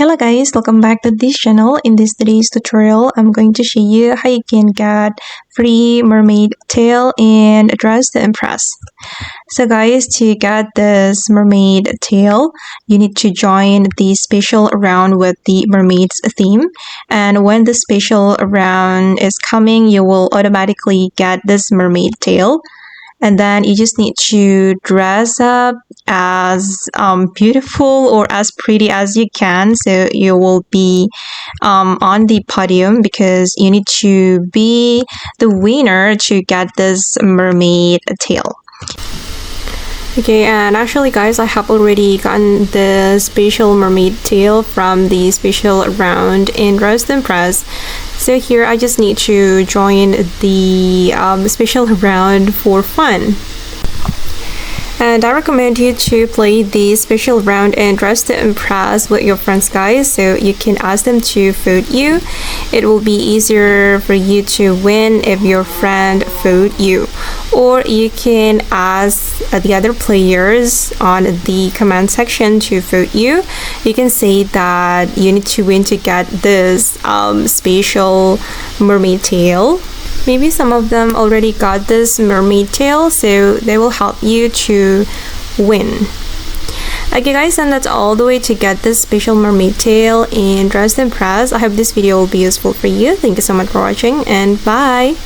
Hello guys, welcome back to this channel. In this today's tutorial, I'm going to show you how you can get free mermaid tail and dress to impress. So guys, to get this mermaid tail, you need to join the special round with the mermaid's theme. And when the special round is coming, you will automatically get this mermaid tail. And then you just need to dress up as beautiful or as pretty as you can, so you will be on the podium because you need to be the winner to get this mermaid tail. Okay, and actually guys, I have already gotten the special mermaid tail from the special round in Dress to Impress. So here I just need to join the special round for fun. And I recommend you to play the special round and Dress to Impress with your friends, guys, so you can ask them to vote you. It will be easier for you to win if your friend vote you. Or you can ask the other players on the comment section to vote you. You can say that you need to win to get this special mermaid tail. Maybe some of them already got this mermaid tail, so they will help you to win. Okay guys, and that's all the way to get this special mermaid tail and Dress to Impress. I hope this video will be useful for you. Thank you so much for watching, and bye!